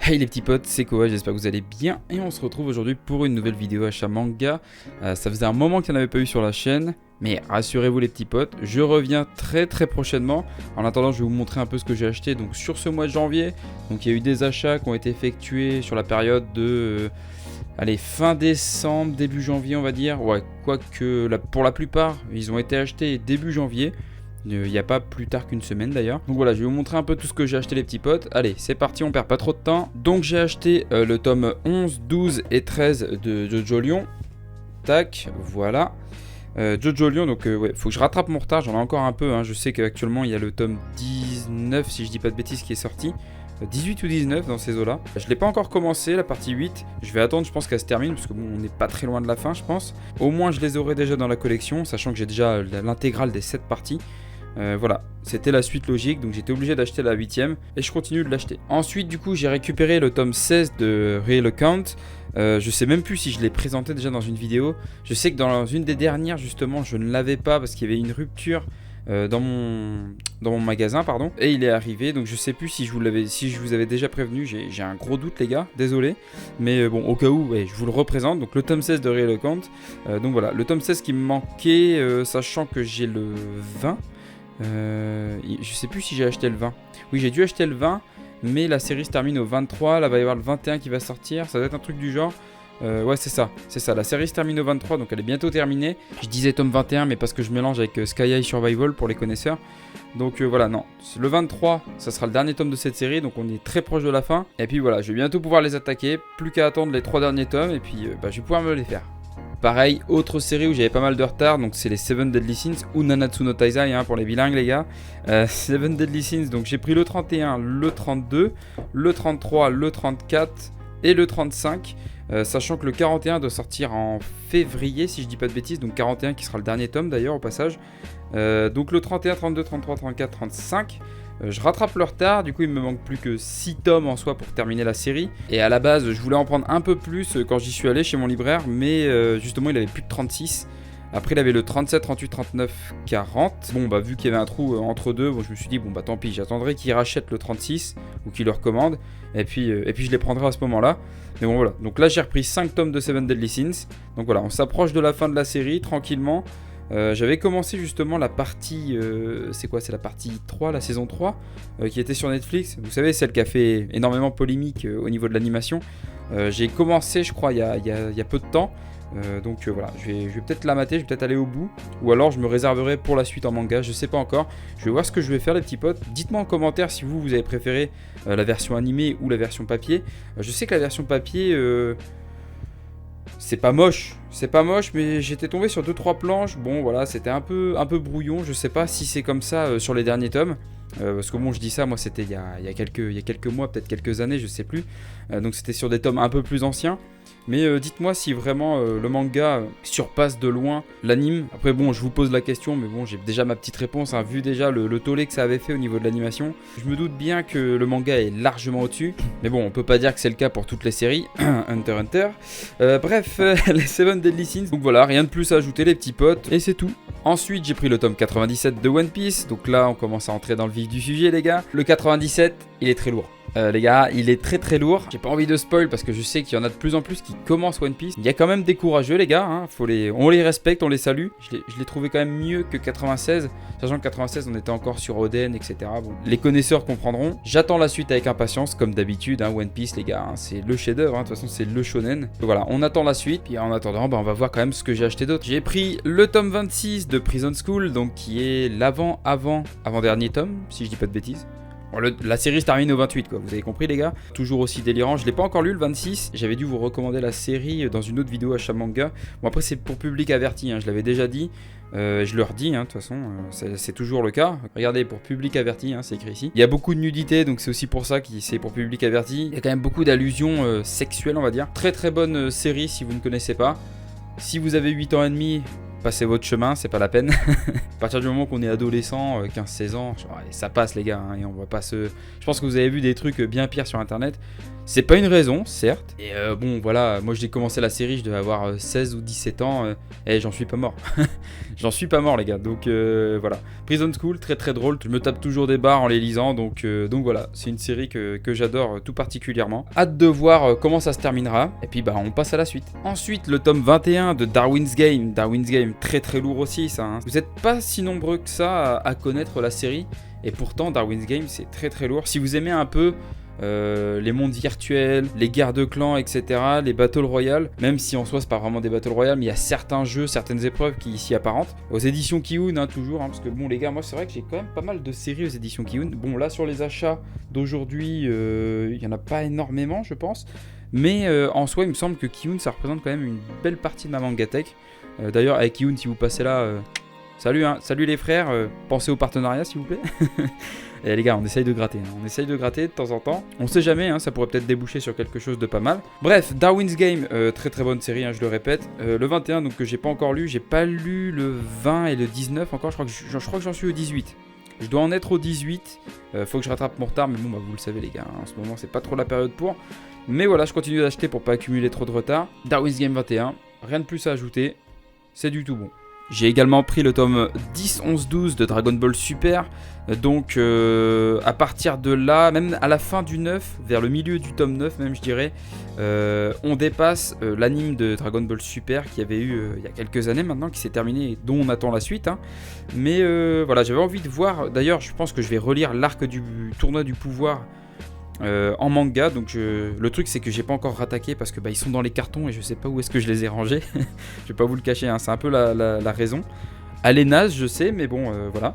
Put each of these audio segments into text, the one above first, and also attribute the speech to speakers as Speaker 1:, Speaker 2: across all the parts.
Speaker 1: Hey les petits potes, c'est Koa, j'espère que vous allez bien et on se retrouve aujourd'hui pour une nouvelle vidéo achat manga. Ça faisait un moment qu'il n'y en avait pas eu sur la chaîne, mais rassurez-vous les petits potes, je reviens très prochainement. En attendant, je vais vous montrer un peu ce que j'ai acheté donc sur ce mois de janvier. Donc il y a eu des achats qui ont été effectués sur la période de fin décembre, début janvier on va dire. Ouais, quoique pour la plupart, ils ont été achetés début janvier. Il n'y a pas plus tard qu'une semaine d'ailleurs. Donc voilà, je vais vous montrer un peu tout ce que j'ai acheté les petits potes. Allez, c'est parti, on perd pas trop de temps. Donc j'ai acheté le tome 11, 12 et 13 de Jojo Lion. Tac, voilà. Jojo Lion, donc ouais, faut que je rattrape mon retard, j'en ai encore un peu. Hein. Je sais qu'actuellement il y a le tome 19, si je dis pas de bêtises, qui est sorti. 18 ou 19 dans ces eaux-là. Je l'ai pas encore commencé, la partie 8. Je vais attendre, je pense qu'elle se termine, parce que bon, on n'est pas très loin de la fin, je pense. Au moins, je les aurai déjà dans la collection, sachant que j'ai déjà l'intégrale des 7 parties. Voilà, c'était la suite logique, donc j'étais obligé d'acheter la 8ème et je continue de l'acheter. Ensuite, du coup, j'ai récupéré le tome 16 de Real Account. Je sais même plus si je l'ai présenté déjà dans une vidéo. Je sais que dans une des dernières, justement, je ne l'avais pas parce qu'il y avait une rupture dans mon magasin, pardon. Et il est arrivé, donc je sais plus si je vous avais déjà prévenu. J'ai un gros doute, les gars, désolé. Mais bon, au cas où, ouais, je vous le représente. Donc le tome 16 de Real Account. Donc voilà, le tome 16 qui me manquait, sachant que j'ai le 20. Je sais plus si j'ai acheté le 20. Oui, j'ai dû acheter le 20, mais la série se termine au 23. Là, va y avoir le 21 qui va sortir. Ça doit être un truc du genre. Ouais, c'est ça. La série se termine au 23, donc elle est bientôt terminée. Je disais tome 21, mais parce que je mélange avec Sky High Survival pour les connaisseurs. Donc voilà, non. Le 23, ça sera le dernier tome de cette série, donc on est très proche de la fin. Et puis voilà, je vais bientôt pouvoir les attaquer. Plus qu'à attendre les 3 derniers tomes, et puis je vais pouvoir me les faire. Pareil, autre série où j'avais pas mal de retard, donc c'est les 7 Deadly Sins ou Nanatsu no Taizai hein, pour les bilingues les gars. 7 Deadly Sins, donc j'ai pris le 31, le 32, le 33, le 34 et le 35. Sachant que le 41 doit sortir en février si je dis pas de bêtises, donc 41 qui sera le dernier tome d'ailleurs au passage. Donc le 31, 32, 33, 34, 35. Je rattrape le retard, du coup il me manque plus que 6 tomes en soi pour terminer la série. Et à la base je voulais en prendre un peu plus quand j'y suis allé chez mon libraire, mais justement il avait plus de 36. Après il avait le 37, 38, 39, 40. Bon bah vu qu'il y avait un trou entre deux, bon, je me suis dit bon bah tant pis, j'attendrai qu'il rachète le 36 ou qu'il le recommande. Et puis je les prendrai à ce moment là. Mais bon voilà, donc là j'ai repris 5 tomes de 7 Deadly Sins. Donc voilà, on s'approche de la fin de la série tranquillement. J'avais commencé justement la partie, c'est quoi, c'est la partie 3, la saison 3, qui était sur Netflix. Vous savez, celle qui a fait énormément polémique au niveau de l'animation. J'ai commencé, je crois, il y a peu de temps. Donc voilà, je vais peut-être la mater, je vais peut-être aller au bout. Ou alors je me réserverai pour la suite en manga, je sais pas encore. Je vais voir ce que je vais faire les petits potes. Dites-moi en commentaire si vous avez préféré la version animée ou la version papier. Je sais que la version papier... c'est pas moche, mais j'étais tombé sur 2-3 planches. Bon voilà, c'était un peu brouillon. Je sais pas si c'est comme ça sur les derniers tomes. Parce que bon, je dis ça, moi c'était il y a quelques mois, peut-être quelques années, je sais plus. Donc c'était sur des tomes un peu plus anciens. Mais dites-moi si vraiment le manga surpasse de loin l'anime. Après bon, je vous pose la question, mais bon, j'ai déjà ma petite réponse, hein, vu déjà le tollé que ça avait fait au niveau de l'animation. Je me doute bien que le manga est largement au-dessus. Mais bon, on peut pas dire que c'est le cas pour toutes les séries. Hunter x Hunter. Bref, les 7 Deadly Sins. Donc voilà, rien de plus à ajouter les petits potes. Et c'est tout. Ensuite, j'ai pris le tome 97 de One Piece. Donc là, on commence à entrer dans le vif du sujet, les gars. Le 97, il est très lourd. Les gars, il est très lourd. J'ai pas envie de spoil parce que je sais qu'il y en a de plus en plus qui commencent One Piece. Il y a quand même des courageux, les gars. Hein. On les respecte, on les salue. Je l'ai trouvé quand même mieux que 96. Sachant que 96, on était encore sur Oden, etc. Bon, les connaisseurs comprendront. J'attends la suite avec impatience, comme d'habitude. Hein, One Piece, les gars, hein, c'est le chef-d'œuvre. Hein. De toute façon, c'est le shonen. Donc voilà, on attend la suite. Puis en attendant, on va voir quand même ce que j'ai acheté d'autre. J'ai pris le tome 26 de Prison School, donc qui est l'avant-dernier tome, si je dis pas de bêtises. Bon, la série se termine au 28 quoi, vous avez compris les gars. Toujours aussi délirant, je l'ai pas encore lu le 26. J'avais dû vous recommander la série dans une autre vidéo achat manga. Bon après c'est pour public averti, hein, je l'avais déjà dit. Je le redis, hein, de toute façon, c'est toujours le cas. Regardez, pour public averti, hein, c'est écrit ici. Il y a beaucoup de nudité, donc c'est aussi pour ça que c'est pour public averti. Il y a quand même beaucoup d'allusions sexuelles on va dire. Très bonne série si vous ne connaissez pas. Si vous avez 8 ans et demi... passez votre chemin, c'est pas la peine. À partir du moment qu'on est adolescent, 15-16 ans, ça passe les gars, hein, et on va pas se... Je pense que vous avez vu des trucs bien pires sur internet. C'est pas une raison, certes. Et bon, voilà, moi j'ai commencé la série, je devais avoir 16 ou 17 ans. Et j'en suis pas mort. J'en suis pas mort, les gars. Donc voilà. Prison School, très très drôle. Je me tape toujours des barres en les lisant. Donc voilà, c'est une série que j'adore tout particulièrement. Hâte de voir comment ça se terminera. Et puis bah, on passe à la suite. Ensuite, le tome 21 de Darwin's Game. Darwin's Game, très très lourd aussi, ça. Hein. Vous êtes pas si nombreux que ça à connaître la série. Et pourtant, Darwin's Game, c'est très très lourd. Si vous aimez un peu les mondes virtuels, les guerres de clans, etc., les Battle Royale, même si en soi c'est pas vraiment des Battle Royale, mais il y a certains jeux, certaines épreuves qui s'y apparentent. Aux éditions Kiun, hein, toujours, hein, parce que bon les gars, moi c'est vrai que j'ai quand même pas mal de séries aux éditions Kiun. Bon là sur les achats d'aujourd'hui, il y en a pas énormément je pense, mais en soi il me semble que Kiun ça représente quand même une belle partie de ma mangatech. D'ailleurs avec Kiun, si vous passez là, salut, hein, salut les frères, pensez au partenariat s'il vous plaît. Et les gars, on essaye de gratter, hein. On essaye de gratter de temps en temps. On sait jamais, hein, ça pourrait peut-être déboucher sur quelque chose de pas mal. Bref, Darwin's Game, très très bonne série, hein, je le répète. Le 21, donc que j'ai pas encore lu, j'ai pas lu le 20 et le 19 encore, je crois que j'en suis au 18. Je dois en être au 18, faut que je rattrape mon retard, mais bon, bah, vous le savez les gars, hein, en ce moment c'est pas trop la période pour. Mais voilà, je continue d'acheter pour pas accumuler trop de retard. Darwin's Game 21, rien de plus à ajouter, c'est du tout bon. J'ai également pris le tome 10, 11, 12 de Dragon Ball Super. Donc à partir de là, même à la fin du 9, vers le milieu du tome 9 même je dirais, on dépasse l'anime de Dragon Ball Super qu'il y avait eu il y a quelques années maintenant, qui s'est terminé et dont on attend la suite. Hein. Mais voilà, j'avais envie de voir, d'ailleurs je pense que je vais relire l'arc du tournoi du pouvoir en manga. Donc le truc c'est que j'ai pas encore rattaqué parce que bah, ils sont dans les cartons et je sais pas où est-ce que je les ai rangés. Je vais pas vous le cacher, hein, c'est un peu la raison. Elle est naze je sais, mais bon voilà.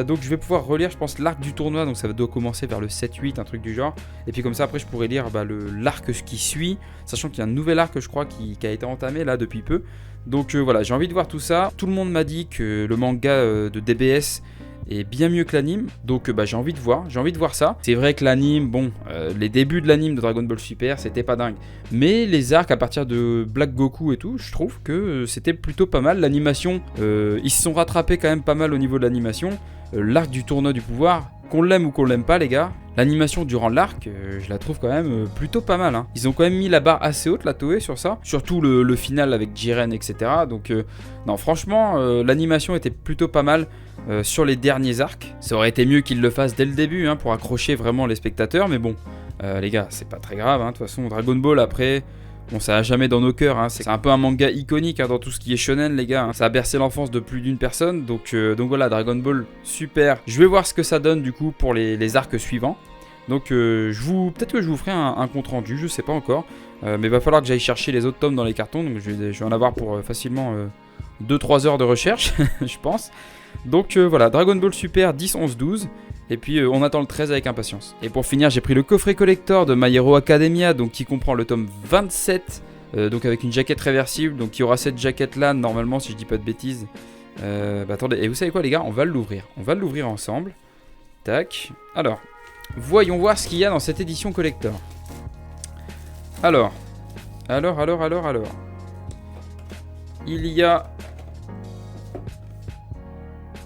Speaker 1: Donc je vais pouvoir relire je pense l'arc du tournoi, donc ça doit commencer vers le 7-8, un truc du genre. Et puis comme ça après je pourrais lire bah, l'arc qui suit, sachant qu'il y a un nouvel arc je crois qui a été entamé là depuis peu. Donc voilà, j'ai envie de voir tout ça. Tout le monde m'a dit que le manga de DBS est bien mieux que l'anime, donc bah, j'ai envie de voir ça. C'est vrai que l'anime, bon, les débuts de l'anime de Dragon Ball Super, c'était pas dingue. Mais les arcs à partir de Black Goku et tout, je trouve que c'était plutôt pas mal. L'animation, ils se sont rattrapés quand même pas mal au niveau de l'animation. L'arc du tournoi du pouvoir, qu'on l'aime ou qu'on l'aime pas les gars, l'animation durant l'arc, je la trouve quand même plutôt pas mal. Hein. Ils ont quand même mis la barre assez haute, la Toei, sur ça. Surtout le final avec Jiren, etc. Donc non, franchement, l'animation était plutôt pas mal sur les derniers arcs. Ça aurait été mieux qu'ils le fassent dès le début, hein, pour accrocher vraiment les spectateurs. Mais bon, les gars, c'est pas très grave. Hein. De toute façon, Dragon Ball, après... Bon, ça a jamais dans nos cœurs, hein. C'est un peu un manga iconique hein, dans tout ce qui est shonen, les gars. Hein. Ça a bercé l'enfance de plus d'une personne. Donc voilà, Dragon Ball, super. Je vais voir ce que ça donne du coup pour les arcs suivants. Donc peut-être que je vous ferai un compte rendu, je sais pas encore. Mais il va falloir que j'aille chercher les autres tomes dans les cartons. Donc je vais en avoir pour facilement 2-3 heures de recherche, je pense. Donc voilà, Dragon Ball Super 10, 11, 12. Et puis on attend le 13 avec impatience. Et pour finir, j'ai pris le coffret collector de My Hero Academia, donc qui comprend le tome 27, donc avec une jaquette réversible. Donc il y aura cette jaquette là normalement, si je dis pas de bêtises. Bah attendez, et vous savez quoi les gars, on va l'ouvrir. On va l'ouvrir ensemble. Tac. Alors, voyons voir ce qu'il y a dans cette édition collector. Alors. Il y a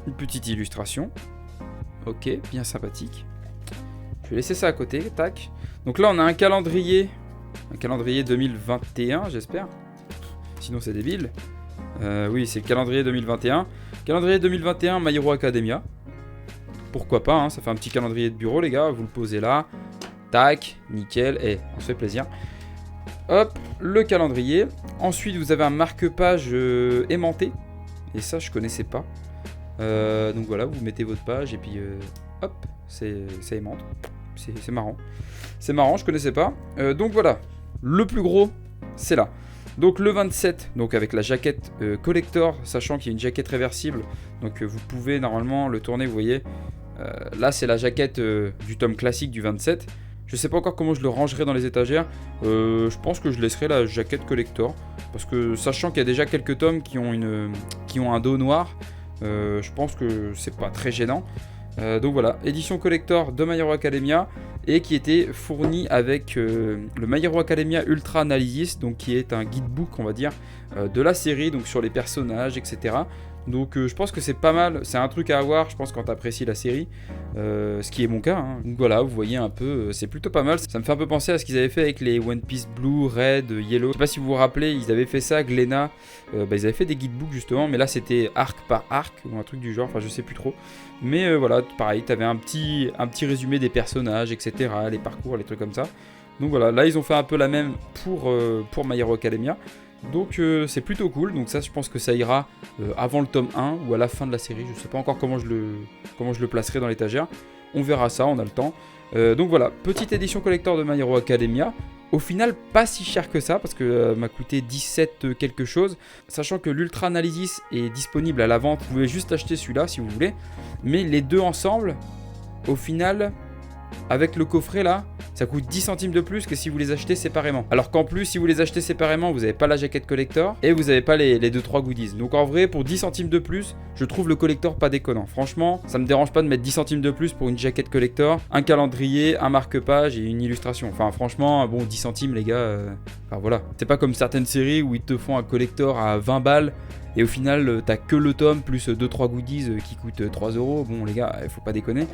Speaker 1: une petite illustration. Ok, bien sympathique. Je vais laisser ça à côté, tac. Donc là on a un calendrier 2021 j'espère. Sinon c'est débile. Oui, c'est le calendrier 2021. Calendrier 2021 My Hero Academia. Pourquoi pas, hein, ça fait un petit calendrier de bureau les gars, vous le posez là. Tac, nickel, et on se fait plaisir. Hop, le calendrier. Ensuite vous avez un marque-page aimanté. Et ça je connaissais pas. Donc voilà, vous mettez votre page et puis hop, ça aimante. C'est marrant. C'est marrant, je connaissais pas. Donc voilà, le plus gros, c'est là. Donc le 27, donc avec la jaquette collector, sachant qu'il y a une jaquette réversible. Donc vous pouvez normalement le tourner, vous voyez. Là c'est la jaquette du tome classique du 27. Je sais pas encore comment je le rangerai dans les étagères. Je pense que je laisserai la jaquette collector. Parce que sachant qu'il y a déjà quelques tomes qui ont un dos noir. Je pense que c'est pas très gênant. Donc voilà, édition collector de My Hero Academia et qui était fournie avec le My Hero Academia Ultra Analysis, donc qui est un guidebook on va dire de la série, donc sur les personnages etc. Donc je pense que c'est pas mal, c'est un truc à avoir, je pense, quand t'apprécies la série, ce qui est mon cas, hein. Donc voilà, vous voyez un peu, c'est plutôt pas mal. Ça me fait un peu penser à ce qu'ils avaient fait avec les One Piece Blue, Red, Yellow. Je sais pas si vous vous rappelez, ils avaient fait ça, Glénat, ils avaient fait des guidebooks justement, mais là c'était arc par arc, ou un truc du genre, enfin je sais plus trop. Mais voilà, pareil, t'avais un petit résumé des personnages, etc., les parcours, les trucs comme ça. Donc voilà, là ils ont fait un peu la même pour My Hero Academia. Donc c'est plutôt cool, donc ça je pense que ça ira avant le tome 1 ou à la fin de la série, je sais pas encore comment je le placerai dans l'étagère, on verra ça, on a le temps. Donc voilà, petite édition collector de My Hero Academia, au final pas si cher que ça, parce que m'a coûté 17 quelque chose, sachant que l'Ultra Analysis est disponible à la vente, vous pouvez juste acheter celui-là si vous voulez, mais les deux ensemble, au final, avec le coffret là, ça coûte 10 centimes de plus que si vous les achetez séparément. Alors qu'en plus, si vous les achetez séparément, vous n'avez pas la jaquette collector et vous n'avez pas les 2-3 goodies. Donc en vrai, pour 10 centimes de plus, je trouve le collector pas déconnant. Franchement, ça me dérange pas de mettre 10 centimes de plus pour une jaquette collector, un calendrier, un marque-page et une illustration. Enfin franchement, bon, 10 centimes les gars, enfin voilà. C'est pas comme certaines séries où ils te font un collector à 20 balles. Et au final, t'as que le tome plus 2-3 goodies qui coûtent 3 €. Bon, les gars, faut pas déconner.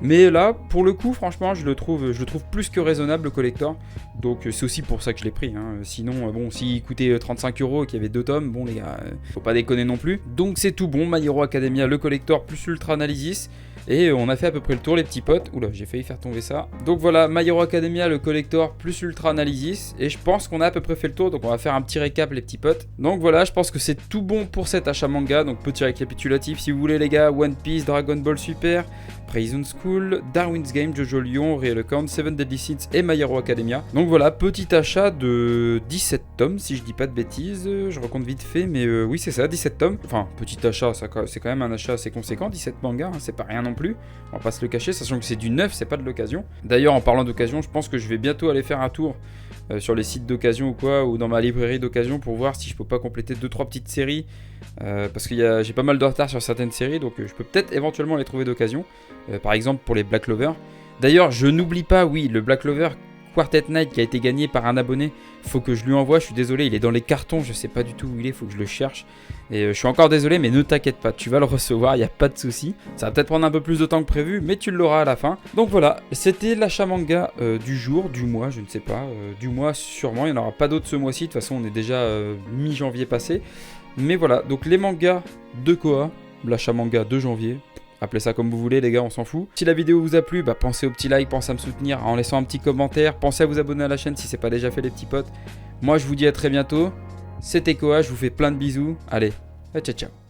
Speaker 1: Mais là, pour le coup, franchement, je le trouve plus que raisonnable, le collector. Donc, c'est aussi pour ça que je l'ai pris, hein. Sinon, bon, s'il coûtait 35 € et qu'il y avait 2 tomes, bon, les gars, faut pas déconner non plus. Donc, c'est tout bon. My Hero Academia, le collector plus Ultra Analysis. Et on a fait à peu près le tour, les petits potes. Oula, j'ai failli faire tomber ça. Donc voilà, My Hero Academia, le collector plus Ultra Analysis. Et je pense qu'on a à peu près fait le tour. Donc on va faire un petit récap, les petits potes. Donc voilà, je pense que c'est tout bon pour cet achat manga. Donc petit récapitulatif, si vous voulez, les gars: One Piece, Dragon Ball Super, Prison School, Darwin's Game, Jojo Lion, Real Account, Seven Deadly Sins et My Hero Academia. Donc voilà, petit achat de 17 tomes, si je dis pas de bêtises. Je recompte vite fait, mais oui, c'est ça, 17 tomes. Enfin, petit achat, c'est quand même un achat assez conséquent, 17 mangas, hein, c'est pas rien non plus. On va pas se le cacher, sachant que c'est du neuf, c'est pas de l'occasion. D'ailleurs, en parlant d'occasion, je pense que je vais bientôt aller faire un tour sur les sites d'occasion ou quoi, ou dans ma librairie d'occasion pour voir si je peux pas compléter 2-3 petites séries. Parce que j'ai pas mal de retard sur certaines séries, donc je peux peut-être éventuellement les trouver d'occasion. Par exemple pour les Black Clover. D'ailleurs, je n'oublie pas, oui, le Black Clover Quartet Night qui a été gagné par un abonné, faut que je lui envoie, je suis désolé, il est dans les cartons, je sais pas du tout où il est, faut que je le cherche. Et je suis encore désolé, mais ne t'inquiète pas, tu vas le recevoir, il n'y a pas de souci. Ça va peut-être prendre un peu plus de temps que prévu, mais tu l'auras à la fin. Donc voilà, c'était l'achat manga du jour, du mois, je ne sais pas, du mois sûrement, il n'y en aura pas d'autres ce mois-ci, de toute façon on est déjà mi-janvier passé. Mais voilà, donc les mangas de Koa, l'achat manga de janvier. Appelez ça comme vous voulez, les gars, on s'en fout. Si la vidéo vous a plu, pensez au petit like, pensez à me soutenir en laissant un petit commentaire. Pensez à vous abonner à la chaîne si c'est pas déjà fait, les petits potes. Moi, je vous dis à très bientôt. C'était Koa, je vous fais plein de bisous. Allez, ciao ciao.